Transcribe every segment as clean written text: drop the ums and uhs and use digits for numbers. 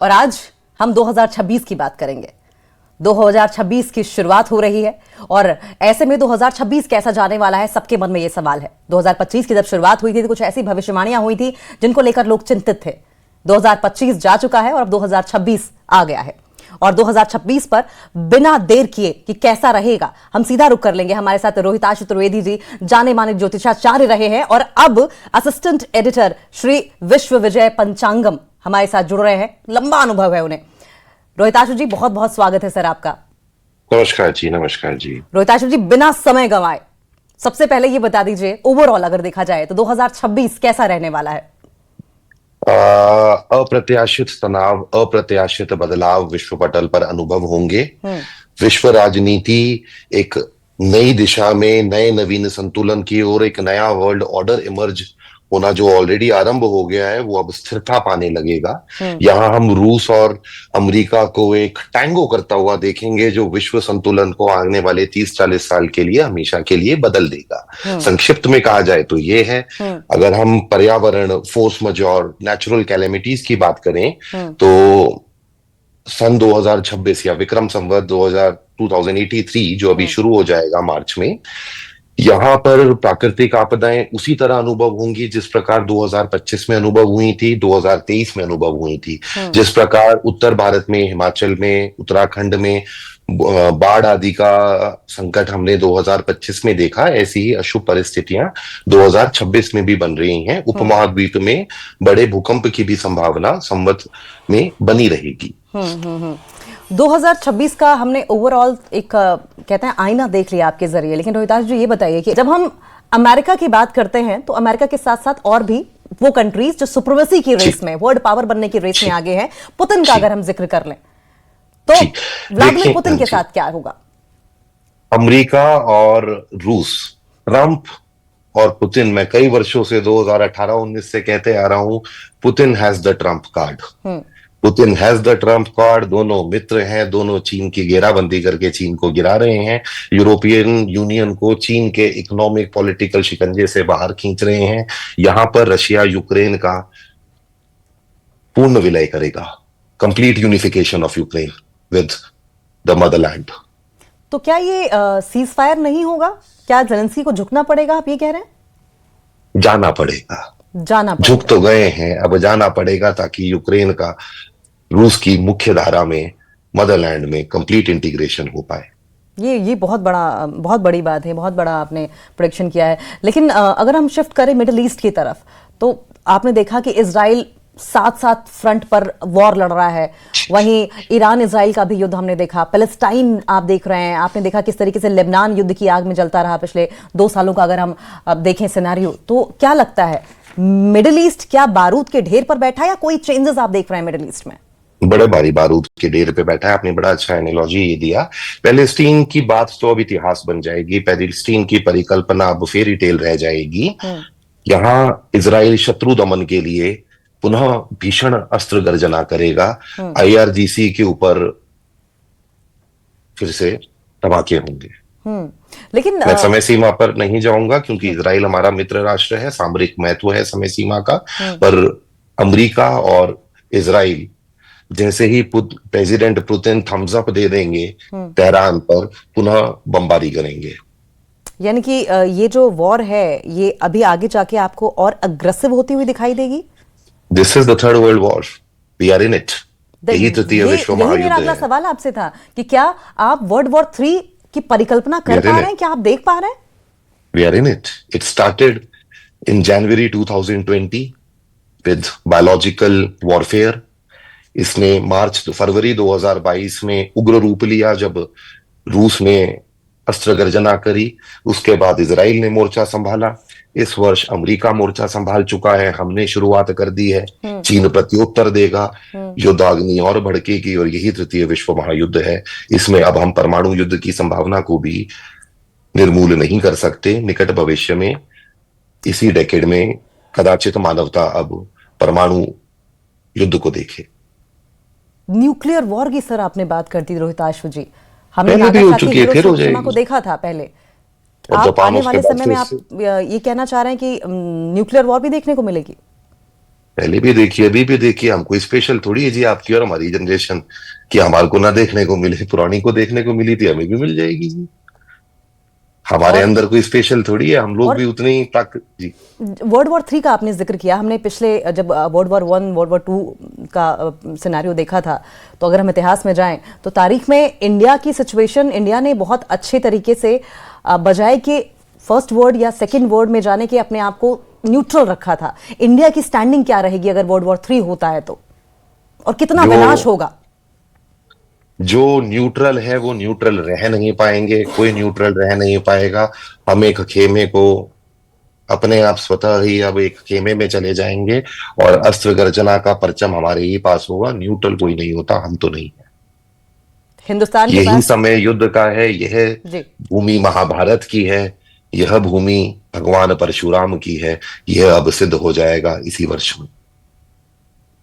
और आज हम 2026 की बात करेंगे। 2026 की शुरुआत हो रही है और ऐसे में 2026 कैसा जाने वाला है, सबके मन में यह सवाल है। 2025 की जब शुरुआत हुई थी तो कुछ ऐसी भविष्यवाणियां हुई थी जिनको लेकर लोग चिंतित थे। 2025 जा चुका है और अब 2026 आ गया है और 2026 पर बिना देर किए कि कैसा रहेगा, हम सीधा रुख कर लेंगे। हमारे साथ रोहिताश चतुर्वेदी जी जाने माने ज्योतिषाचार्य रहे हैं और अब असिस्टेंट एडिटर श्री विश्व विजय पंचांगम हमारे साथ जुड़ रहे हैं। लंबा अनुभव है उन्हें। रोहिताशु जी, बहुत बहुत स्वागत है सर आपका। नमस्कार जी। नमस्कार जी। रोहिताशु जी, बिना समय गंवाए सबसे पहले ये बता दीजिए, ओवरऑल अगर देखा जाए तो 2026 कैसा रहने वाला है? अप्रत्याशित तनाव, अप्रत्याशित बदलाव विश्व पटल पर अनुभव होंगे। विश्व राजनीति एक नई दिशा में, नए नवीन संतुलन की ओर, एक नया वर्ल्ड ऑर्डर इमर्ज होना जो ऑलरेडी आरंभ हो गया है, वो अब स्थिरता पाने लगेगा। यहाँ हम रूस और अमेरिका को एक टैंगो करता हुआ देखेंगे जो विश्व संतुलन को आने वाले 30-40 साल के लिए हमेशा के लिए बदल देगा। संक्षिप्त में कहा जाए तो ये है, अगर हम पर्यावरण, फोर्स मजॉर, नेचुरल कैलेमिटीज की बात करें तो सन 2026 या विक्रम संवत 2083 जो अभी शुरू हो जाएगा मार्च में, यहाँ पर प्राकृतिक आपदाएं उसी तरह अनुभव होंगी जिस प्रकार 2025 में अनुभव हुई थी, 2023 में अनुभव हुई थी। जिस प्रकार उत्तर भारत में, हिमाचल में, उत्तराखंड में बाढ़ आदि का संकट हमने 2025 में देखा, ऐसी ही अशुभ परिस्थितियां 2026 में भी बन रही हैं। उपमहाद्वीप में बड़े भूकंप की भी संभावना संवत में बनी रहेगी। 2026 का हमने ओवरऑल एक कहते हैं आईना देख लिया आपके जरिए, लेकिन रोहिताश जी ये बताइए कि जब हम अमेरिका की बात करते हैं तो अमेरिका के साथ साथ और भी वो कंट्रीज जो सुप्रीमेसी की रेस में, वर्ल्ड पावर बनने की रेस में आगे हैं, पुतिन का अगर हम जिक्र कर लें तो व्लादिमीर पुतिन के साथ क्या होगा? अमेरिका और रूस, ट्रंप और पुतिन, मैं कई वर्षों से 2018-19 से कहते आ रहा हूं, Putin has the Trump card. Putin has the Trump card. दोनों मित्र हैं, दोनों चीन की घेराबंदी करके चीन को गिरा रहे हैं, यूरोपियन यूनियन को चीन के इकोनॉमिक पॉलिटिकल शिकंजे से बाहर खींच रहे हैं। यहां पर रशिया यूक्रेन का पूर्ण विलय करेगा, complete unification of Ukraine with the Motherland. तो क्या ये सीज फायर नहीं होगा? क्या जेलेंस्की को झुकना पड़ेगा, आप ये कह रहे हैं? जाना पड़ेगा। जाना पड़ेगा। झुक तो गए हैं, अब जाना पड़ेगा ताकि यूक्रेन का रूस की मुख्य धारा में, मदरलैंड में कंप्लीट इंटीग्रेशन हो पाए। ये बहुत बड़ी बात है, बहुत बड़ा आपने प्रेडिक्शन किया है। लेकिन अगर हम शिफ्ट करें मिडिल ईस्ट की तरफ, तो आपने देखा कि इजराइल साथ साथ फ्रंट पर वॉर लड़ रहा है, वहीं ईरान इजराइल का भी युद्ध हमने देखा, पैलेस्टाइन आप देख रहे हैं, आपने देखा किस तरीके से लेबनान युद्ध की आग में जलता रहा पिछले 2 सालों का अगर हम देखें सिनेरियो। तो क्या लगता है, मिडिल ईस्ट क्या बारूद के ढेर पर बैठा है या कोई चेंजेस आप देख रहे हैं मिडिल ईस्ट में? बड़े भारी बारूद के ढेर पे बैठा है। आपने बड़ा अच्छा एनालॉजी ये दिया। पैलेस्टीन की बात तो अब इतिहास बन जाएगी, पैलेस्टीन की परिकल्पना अब फेरी टेल रह जाएगी। यहाँ इजराइल शत्रु दमन के लिए पुनः भीषण अस्त्र गर्जना करेगा। IRGC के ऊपर फिर से धमाके होंगे। लेकिन मैं समय सीमा पर नहीं जाऊंगा क्योंकि इजराइल हमारा मित्र राष्ट्र है, सामरिक महत्व है समय सीमा का, पर अमेरिका और इजराइल जैसे ही प्रेसिडेंट पुतिन थम्स अप दे देंगे तेहरान पर, पुनः बमबारी करेंगे। यानी कि ये जो वॉर है ये अभी आगे जाके आपको और अग्रेसिव होती हुई दिखाई देगी। This is the third world war, we are in it. यही तृतीय विश्व महायुद्ध है। मेरा अगला सवाल आपसे था कि क्या आप वर्ल्ड वॉर 3 की परिकल्पना कर पा रहे हैं? क्या आप देख पा रहे हैं? We are in it. It started in January 2020 with biological warfare. इसने फरवरी 2022 में उग्र रूप लिया जब रूस ने अस्त्र गर्जना करी। उसके बाद इजराइल ने मोर्चा संभाला। इस वर्ष अमेरिका मोर्चा संभाल चुका है, हमने शुरुआत कर दी है। चीन प्रत्युत्तर देगा, युद्धाग्नि और भड़केगी और यही तृतीय विश्व महायुद्ध है। इसमें अब हम परमाणु युद्ध की संभावना को भी निर्मूल नहीं कर सकते। निकट भविष्य में, इसी डेकेड में कदाचित मानवता अब परमाणु युद्ध को देखे। न्यूक्लियर वॉर की सर आपने बात कर दी रोहिताशु जी, हमने हिरोशिमा को देखा था पहले। आप आने वाले समय में आप ये कहना चाह रहे हैं कि न्यूक्लियर वॉर भी देखने को मिलेगी? पहले भी देखिए, अभी भी देखिए, हमको स्पेशल थोड़ी है जी आपकी और हमारी जनरेशन कि हमारे को ना देखने को मिले, पुरानी को देखने को मिली थी, हमें भी मिल जाएगी जी। हमारे और अंदर कोई स्पेशल थोड़ी है, हम लोग और भी उतने ही प्राकृत जी। वर्ल्ड वॉर 3 का आपने जिक्र किया। हमने पिछले जब वर्ल्ड वॉर 1 वर्ल्ड वॉर 2 का सिनेरियो देखा था, तो अगर हम इतिहास में जाएं तो तारीख में इंडिया की सिचुएशन, इंडिया ने बहुत अच्छे तरीके से बजाय कि फर्स्ट वर्ल्ड या सेकंड वर्ल्ड में जाने के अपने आप को न्यूट्रल रखा था। इंडिया की स्टैंडिंग क्या रहेगी अगर वर्ल्ड वॉर 3 होता है तो, और कितना जो विनाश होगा? जो न्यूट्रल है वो न्यूट्रल रह नहीं पाएंगे, कोई न्यूट्रल रह नहीं पाएगा। हम एक खेमे को अपने आप स्वतः ही अब एक खेमे में चले जाएंगे और अस्त्र गर्जना का परचम हमारे ही पास होगा। न्यूट्रल कोई नहीं होता, हम तो नहीं। हिंदुस्तान के यही पास। समय युद्ध का है, यह जी। भूमि महाभारत की है, यह भूमि भगवान परशुराम की है। यह अब सिद्ध हो जाएगा इसी वर्ष में।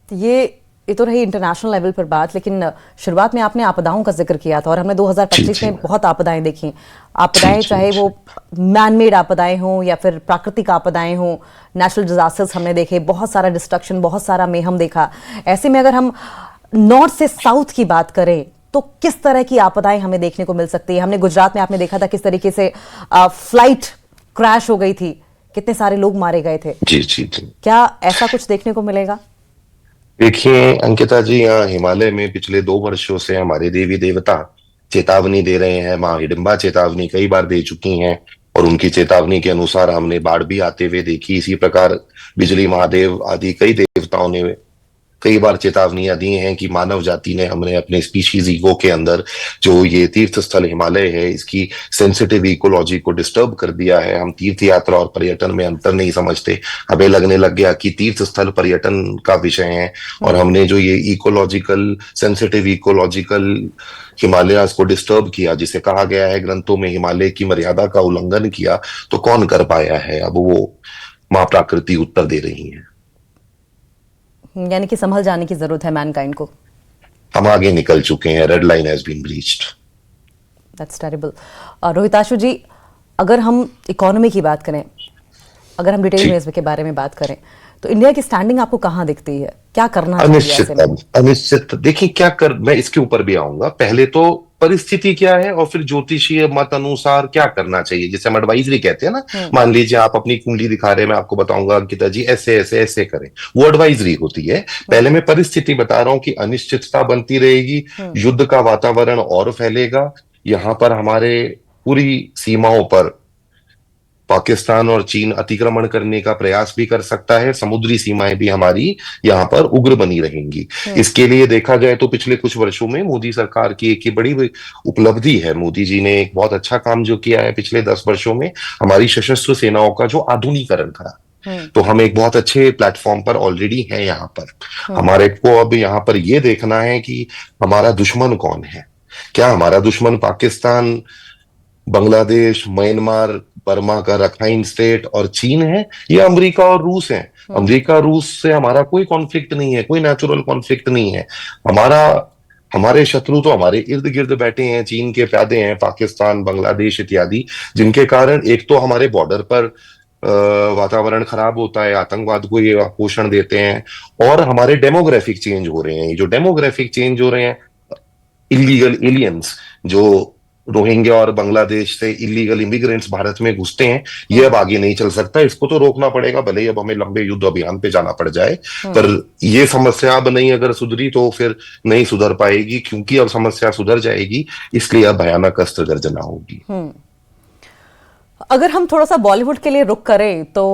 ये तो रही इंटरनेशनल लेवल पर बात, लेकिन शुरुआत में आपने आपदाओं का जिक्र किया था और हमने जी 2025 जी में बहुत आपदाएं देखी। जी आपदाएं जी चाहे जी वो मैनमेड आपदाएं हों या फिर प्राकृतिक आपदाएं हों, नेचुरल डिजास्टर्स हमने देखे, बहुत सारा डिस्ट्रक्शन, बहुत सारा मेहम देखा। ऐसे में अगर हम नॉर्थ से साउथ की बात करें तो किस तरह की आपदाएं हमें देखने को मिल सकती है? हमने गुजरात में आपने देखा था किस तरीके से फ्लाइट क्रैश हो गई थी, कितने सारे लोग मारे गए थे। जी जी जी। क्या ऐसा कुछ देखने को मिलेगा? देखिए अंकिता जी, यहाँ हिमालय में पिछले 2 वर्षों से हमारे देवी देवता चेतावनी दे रहे हैं। माँ हिडिंबा चेतावनी कई बार दे चुकी हैं और उनकी चेतावनी के अनुसार हमने बाढ़ भी आते हुए देखी। इसी प्रकार बिजली महादेव आदि कई देवताओं ने कई बार चेतावनियां दी हैं कि मानव जाति ने, हमने अपने स्पीशीज ईगो के अंदर जो ये तीर्थ स्थल हिमालय है, इसकी सेंसिटिव इकोलॉजी को डिस्टर्ब कर दिया है। हम तीर्थ यात्रा और पर्यटन में अंतर नहीं समझते। हमें लगने लग गया कि तीर्थ स्थल पर्यटन का विषय है और हमने जो ये इकोलॉजिकल, सेंसिटिव इकोलॉजिकल हिमालयाज को डिस्टर्ब किया, जिसे कहा गया है ग्रंथों में हिमालय की मर्यादा का उल्लंघन किया, तो कौन कर पाया है? अब वो माँ प्रकृति उत्तर दे रही है। यानी कि संभल जाने की जरूरत है मैनकाइंड को। हम आगे निकल चुके हैं, red line has been breached. That's terrible. Rohitashu ji, अगर हम इकोनॉमी की बात करें, अगर हम डिटेल में इसके बारे में बात करें, तो इंडिया की स्टैंडिंग आपको कहाँ दिखती है? क्या करना चाहिए ऐसे अनिश्चित, में? अब अनिश्चित। देखिए क्या कर, मैं इसके ऊपर भी आऊंगा। पहले तो परिस्थिति क्या है और फिर ज्योतिषीय मत अनुसार क्या करना चाहिए, जिसे हम एडवाइजरी कहते हैं ना। मान लीजिए आप अपनी कुंडली दिखा रहे हैं, मैं आपको बताऊंगा अंकिता जी ऐसे ऐसे ऐसे करें, वो एडवाइजरी होती है। पहले मैं परिस्थिति बता रहा हूं कि अनिश्चितता बनती रहेगी, युद्ध का वातावरण और फैलेगा। यहाँ पर हमारे पूरी सीमाओं पर पाकिस्तान और चीन अतिक्रमण करने का प्रयास भी कर सकता है। समुद्री सीमाएं भी हमारी यहाँ पर उग्र बनी रहेंगी। इसके लिए देखा जाए तो पिछले कुछ वर्षों में मोदी सरकार की एक ही बड़ी उपलब्धि है। मोदी जी ने एक बहुत अच्छा काम जो किया है पिछले 10 वर्षों में, हमारी सशस्त्र सेनाओं का जो आधुनिकीकरण करा। तो हम एक बहुत अच्छे प्लेटफॉर्म पर ऑलरेडी हैं यहाँ पर। हमारे को अब यहाँ पर ये देखना है कि हमारा दुश्मन कौन है। क्या हमारा दुश्मन पाकिस्तान, बांग्लादेश, म्यांमार, बर्मा का रखाइन स्टेट और चीन है, या अमेरिका और रूस है? अमेरिका रूस से हमारा कोई कॉन्फ्लिक्ट नहीं है, कोई नेचुरल कॉन्फ्लिक्ट नहीं है। हमारा हमारे शत्रु तो हमारे इर्द गिर्द बैठे हैं, चीन के प्यादे हैं, पाकिस्तान, बांग्लादेश इत्यादि, जिनके कारण एक तो हमारे बॉर्डर पर वातावरण खराब होता है, आतंकवाद को ये पोषण देते हैं, और हमारे डेमोग्राफिक चेंज हो रहे हैं। ये जो डेमोग्राफिक चेंज हो रहे हैं, इलीगल एलियंस जो रोहिंग्या और बांग्लादेश से इलीगल इमिग्रेंट्स भारत में घुसते हैं, ये अब आगे नहीं चल सकता। इसको तो रोकना पड़ेगा, भले ही अब हमें लंबे युद्ध अभियान पे जाना पड़ जाए, पर ये समस्या अब नहीं अगर सुधरी तो फिर नहीं सुधर पाएगी, क्योंकि अब समस्या सुधर जाएगी, इसलिए अब भयानक अस्त्र गर्जना होगी। अगर हम थोड़ा सा बॉलीवुड के लिए रुख करें तो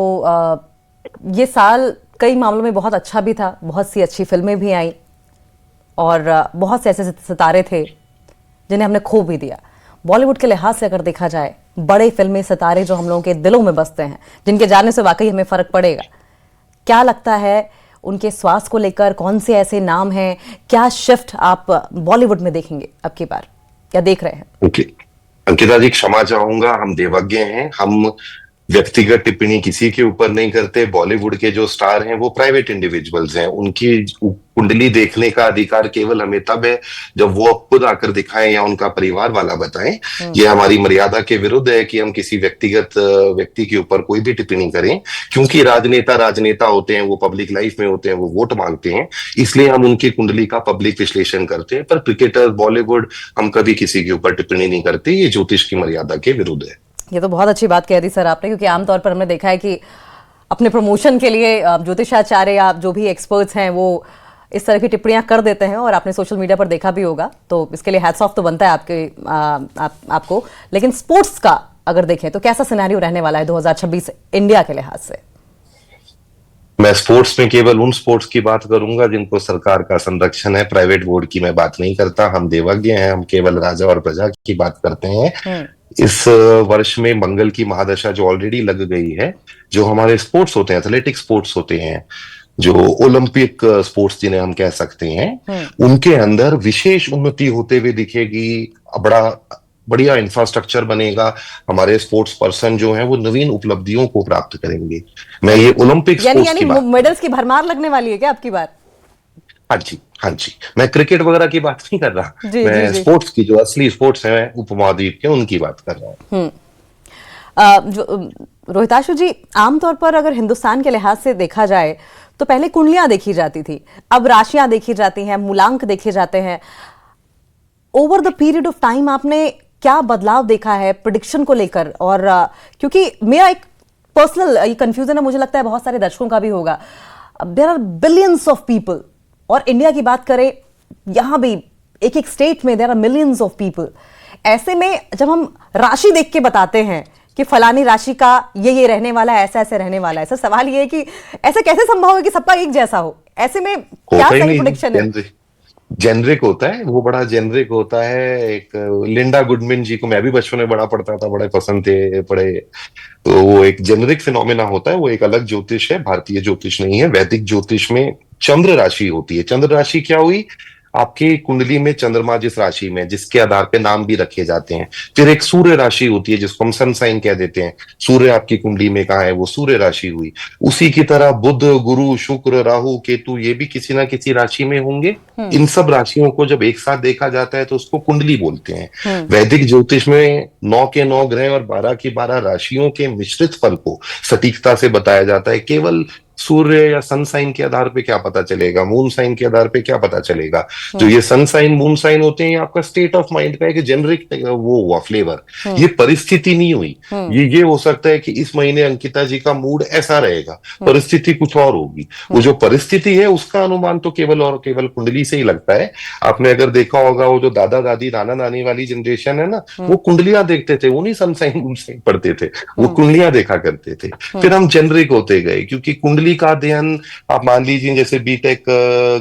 ये साल कई मामलों में बहुत अच्छा भी था, बहुत सी अच्छी फिल्में भी आई और बहुत से ऐसे सितारे थे जिन्हें हमने खो भी दिया। बॉलीवुड के लिहाज से अगर देखा जाए, बड़े फिल्मी सितारे जो हम लोगों के दिलों में बसते हैं, जिनके जाने से वाकई हमें फर्क पड़ेगा, क्या लगता है उनके स्वास्थ्य को लेकर? कौन से ऐसे नाम हैं? क्या शिफ्ट आप बॉलीवुड में देखेंगे अब की बार, क्या देख रहे हैं? ओके अंकिता जी, क्षमा चाहूंगा, हम देवज्ञ हैं। हम व्यक्तिगत टिप्पणी किसी के ऊपर नहीं करते। बॉलीवुड के जो स्टार हैं वो प्राइवेट इंडिविजुअल्स हैं, उनकी कुंडली देखने का अधिकार केवल हमें तब है जब वो खुद आकर दिखाएं या उनका परिवार वाला बताएं। ये हमारी मर्यादा के विरुद्ध है कि हम किसी व्यक्तिगत व्यक्ति के ऊपर कोई भी टिप्पणी करें, क्योंकि राजनेता राजनेता होते हैं, वो पब्लिक लाइफ में होते हैं, वो वोट मांगते हैं, इसलिए हम उनकी कुंडली का पब्लिक विश्लेषण करते हैं। पर क्रिकेटर, बॉलीवुड, हम कभी किसी के ऊपर टिप्पणी नहीं करते। ये ज्योतिष की मर्यादा के विरुद्ध है। ये तो बहुत अच्छी बात कह दी सर आपने, क्योंकि आमतौर पर हमने देखा है कि अपने प्रमोशन के लिए ज्योतिषाचार्य या जो भी एक्सपर्ट्स हैं वो इस तरह की टिप्पणियां कर देते हैं, और आपने सोशल मीडिया पर देखा भी होगा, तो इसके लिए हैट्स ऑफ तो बनता है आपको। लेकिन स्पोर्ट्स का अगर देखें तो कैसा सिनेरियो रहने वाला है 2026 इंडिया के लिहाज से? मैं स्पोर्ट्स में केवल उन स्पोर्ट्स की बात करूंगा जिनको सरकार का संरक्षण है। प्राइवेट बोर्ड की मैं बात नहीं करता। हम देवज्ञ हैं, हम केवल राजा और प्रजा की बात करते हैं। इस वर्ष में मंगल की महादशा जो ऑलरेडी लग गई है, जो हमारे स्पोर्ट्स होते हैं, एथलेटिक स्पोर्ट्स होते हैं, जो ओलंपिक स्पोर्ट्स जिन्हें हम कह सकते हैं, उनके अंदर विशेष उन्नति होते हुए दिखेगी। बढ़िया इंफ्रास्ट्रक्चर बनेगा। हमारे स्पोर्ट्स पर्सन जो हैं वो नवीन उपलब्धियों को प्राप्त करेंगे। मैं ये ओलंपिक स्पोर्ट्स की बात, मेडल्स की भरमार लगने वाली है क्या आपकी बात? हाँ जी, हाँ जी। मैं क्रिकेट वगैरह की बात नहीं कर रहा। मैं स्पोर्ट्स की, जो असली स्पोर्ट्स हैं उपमहाद्वीप के, उनकी बात कर रहा हूँ। रोहिताशु जी, आमतौर पर अगर हिंदुस्तान के लिहाज से देखा जाए तो पहले कुंडलियां देखी जाती थी, अब राशियां देखी जाती हैं, मूलांक देखे जाते हैं। Over the period of time आपने क्या बदलाव देखा है प्रेडिक्शन को लेकर? और क्योंकि मेरा एक पर्सनल ये कंफ्यूजन है, मुझे लगता है बहुत सारे दर्शकों का भी होगा। There are billions of people, और इंडिया की बात करें, यहां भी एक एक स्टेट में there are millions of people. ऐसे में जब हम राशि देख के बताते हैं कि फलानी राशि का ये रहने वाला है, ऐसा ऐसे रहने वाला है, सर सवाल ये है कि ऐसा कैसे संभव है कि सबका एक जैसा हो? ऐसे में क्या सही प्रेडिक्शन है? जेनरिक होता है, वो बड़ा जेनरिक होता है। एक लिंडा गुडमैन जी को मैं भी बचपन में बड़ा पढ़ता था, बड़े पसंद थे, बड़े। तो वो एक जेनरिक फिनोमेना होता है, वो एक अलग ज्योतिष है, भारतीय ज्योतिष नहीं है। वैदिक ज्योतिष में चंद्र राशि होती है। चंद्र राशि क्या हुई? आपकी कुंडली में चंद्रमा जिस राशि में, जिसके आधार पे नाम भी रखे जाते हैं। फिर एक सूर्य राशि होती है जिसको हम सन साइन कह देते हैं। सूर्य आपकी कुंडली में कहाँ है, वो सूर्य राशि हुई। उसी की तरह बुध, गुरु, शुक्र, राहु, केतु, ये भी किसी ना किसी राशि में होंगे। इन सब राशियों को जब एक साथ देखा जाता है तो उसको कुंडली बोलते हैं। वैदिक ज्योतिष में 9 के 9 ग्रह और 12 की 12 राशियों के मिश्रित फल को सटीकता से बताया जाता है। केवल सूर्य या सन साइन के आधार पे क्या पता चलेगा, मून साइन के आधार पे क्या पता चलेगा? जो ये सन साइन, मून साइन होते हैं, ये आपका स्टेट ऑफ माइंड का एक जेनरिक वो हुआ फ्लेवर। ये परिस्थिति नहीं हुई। ये हो सकता है कि इस महीने अंकिता जी का मूड ऐसा रहेगा, परिस्थिति कुछ और होगी। वो जो परिस्थिति है उसका अनुमान तो केवल और केवल कुंडली से ही लगता है। आपने अगर देखा होगा, वो जो दादा दादी, नाना नानी वाली जनरेशन है ना, वो कुंडलियां देखते थे, वो नहीं सन साइन मून साइन पढ़ते थे, वो कुंडलियां देखा करते थे। फिर हम जेनरिक होते गए, क्योंकि कुंडली का अध्ययन, आप मान लीजिए जैसे बीटेक,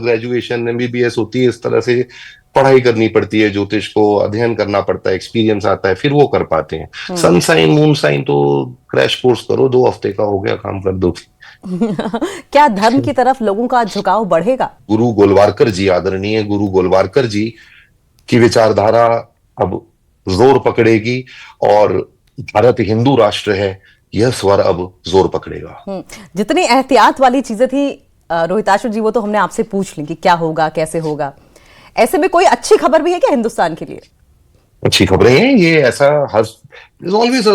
ग्रेजुएशन, एमबीबीएस होती है, इस तरह से पढ़ाई करनी पड़ती है, ज्योतिष को अध्ययन करना पड़ता है, एक्सपीरियंस आता है, फिर वो कर पाते हैं। सन साइन, मून साइन तो क्रैश कोर्स करो, 2 हफ्ते का हो गया, काम कर दो। क्या धर्म की तरफ लोगों का झुकाव बढ़ेगा? गुरु गोलवारकर जी, आदरणीय गुरु गोलवारकर जी की विचारधारा अब जोर पकड़ेगी, और भारत हिंदू राष्ट्र है, यह स्वर अब जोर पकड़ेगा। जितनी एहतियात वाली चीजें थी रोहिताशु जी, वो तो हमने आपसे पूछ ली कि क्या होगा, कैसे होगा। ऐसे में कोई अच्छी खबर भी है क्या हिंदुस्तान के लिए? अच्छी खबरें हैं, ये ऐसा हर ऑलवेज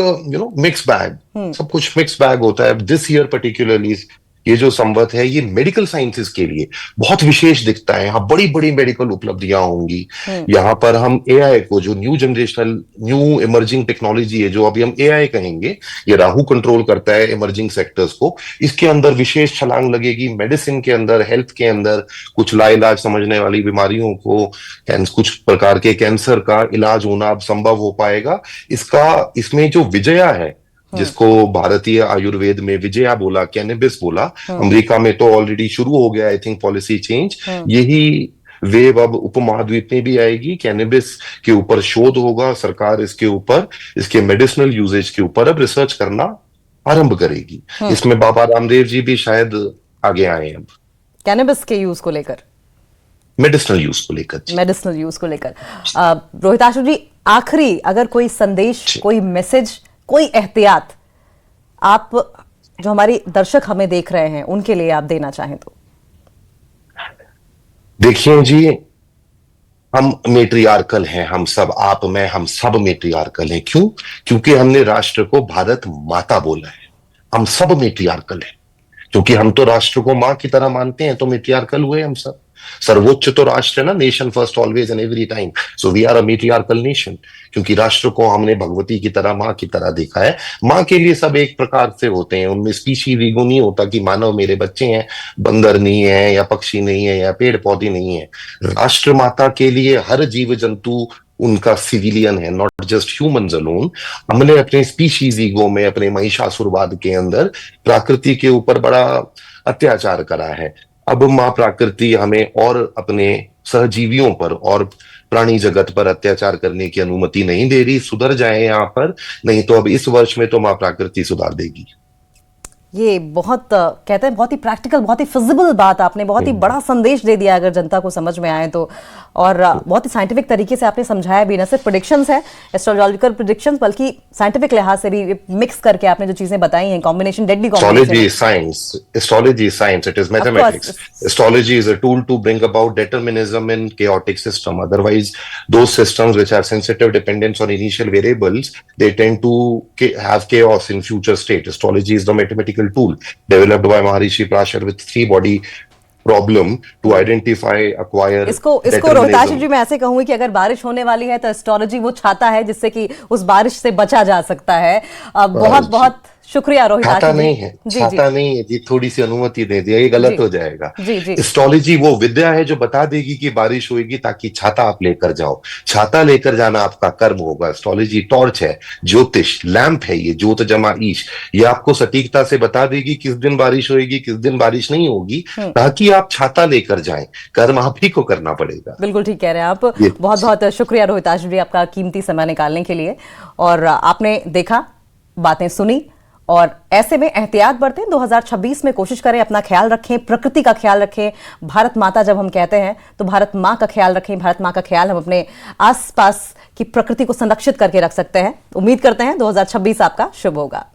मिक्स बैग, सब कुछ मिक्स बैग होता है। दिस ईयर पर्टिकुलरली ये जो संवत है, ये मेडिकल साइंसेस के लिए बहुत विशेष दिखता है। यहाँ बड़ी बड़ी मेडिकल उपलब्धियां होंगी। यहाँ पर हम एआई को, जो new generational, new emerging technology है, जो अभी हम एआई कहेंगे, ये राहु कंट्रोल करता है इमर्जिंग सेक्टर्स को। इसके अंदर विशेष छलांग लगेगी। मेडिसिन के अंदर, हेल्थ के अंदर, कुछ लाइलाज समझने वाली बीमारियों को, कुछ प्रकार के कैंसर का इलाज होना अब संभव हो पाएगा। इसमें जो विजया है, जिसको भारतीय आयुर्वेद में विजया बोला, कैनबिस बोला, अमेरिका में तो ऑलरेडी शुरू हो गया, आई थिंक, पॉलिसी चेंज। यही वेव अब उपमहाद्वीप में भी आएगी। कैनबिस के ऊपर शोध होगा, सरकार इसके ऊपर, इसके मेडिसिनल यूजेज के ऊपर अब रिसर्च करना आरंभ करेगी। इसमें बाबा रामदेव जी भी शायद आगे आए अब कैनबिस के यूज को लेकर, मेडिसिनल यूज को लेकर। मेडिसिनल यूज को लेकर रोहिताशु जी, आखिरी अगर कोई संदेश, कोई मैसेज, कोई एहतियात आप जो हमारी दर्शक हमें देख रहे हैं उनके लिए आप देना चाहें तो। देखिए जी, हम मेट्रियार्कल हैं, हम सब, आप मैं, हम सब मेट्रियार्कल हैं। क्यों? क्योंकि हमने राष्ट्र को भारत माता बोला है। हम सब मेट्रियार्कल हैं क्योंकि हम तो राष्ट्र को मां की तरह मानते हैं, तो मेट्रियार्कल हुए हम सब। सर्वोच्च तो राष्ट्र है ना, nation first always and every time. So we are a matriarchal nation, क्योंकि राष्ट्र को हमने भगवती की तरह, मां की तरह देखा है। मां के लिए सब एक प्रकार से होते हैं, उनमें स्पीशीज ईगो नहीं होता कि मानव मेरे बच्चे हैं, बंदर नहीं है या पक्षी नहीं है या पेड़ पौधे नहीं है। राष्ट्र माता के लिए हर जीव जंतु उनका सिविलियन है, नॉट जस्ट ह्यूमंस अलोन। हमने अपने स्पीशीज ईगो में, अपने महिषासुरवाद के अंदर प्रकृति के ऊपर बड़ा अत्याचार करा है। अब मां प्रकृति हमें और अपने सहजीवियों पर और प्राणी जगत पर अत्याचार करने की अनुमति नहीं दे रही। सुधर जाए यहाँ पर, नहीं तो अब इस वर्ष में तो मां प्रकृति सुधार देगी। ये बहुत कहते हैं बहुत ही प्रैक्टिकल, बहुत ही फिजिबल बात आपने, बहुत ही बड़ा संदेश दे दिया अगर जनता को समझ में आए तो। और बहुत ही साइंटिफिक तरीके से आपने समझाया भी, न सिर्फ प्रेडिक्शंस है, एस्ट्रोलॉजिकल प्रेडिक्शंस, बल्कि साइंटिफिक लिहाज से भी मिक्स करके आपने जो चीजें बताई हैं, combination, deadly combination. Astrology is science. Astrology is science. It is mathematics. Astrology is a tool to bring about determinism in chaotic system. Otherwise, those systems which have sensitive dependence on initial variables, they tend to have chaos in future state. Astrology is the mathematical tool developed by Maharishi Prashar with 3-body problem to identify, acquire इसको रोहिताश जी मैं ऐसे कहूंगी कि अगर बारिश होने वाली है तो एस्ट्रोलॉजी वो छाता है जिससे कि उस बारिश से बचा जा सकता है। बहुत बहुत शुक्रिया रोहिताश जी। छाता नहीं है, छाता नहीं है जी, थोड़ी सी अनुमति दे दिया, ये गलत हो जाएगा। एस्ट्रोलॉजी वो विद्या है जो बता देगी कि बारिश होगी ताकि छाता आप लेकर जाओ। छाता लेकर जाना आपका कर्म होगा। एस्ट्रोलॉजी टॉर्च है, ज्योतिष लैंप है, ये ज्योत जमा ईश, ये आपको सटीकता से बता देगी किस दिन बारिश होगी, किस दिन बारिश नहीं होगी, ताकि आप छाता लेकर जाएं। कर्म आप ही को करना पड़ेगा। बिल्कुल ठीक कह रहे हैं आप। बहुत बहुत शुक्रिया रोहिताश जी आपका कीमती समय निकालने के लिए। और आपने देखा, बातें सुनी, और ऐसे में एहतियात बरतें। 2026 में कोशिश करें, अपना ख्याल रखें, प्रकृति का ख्याल रखें। भारत माता जब हम कहते हैं तो भारत माँ का ख्याल रखें। भारत माँ का ख्याल हम अपने आसपास की प्रकृति को संरक्षित करके रख सकते हैं। उम्मीद करते हैं 2026 आपका शुभ होगा।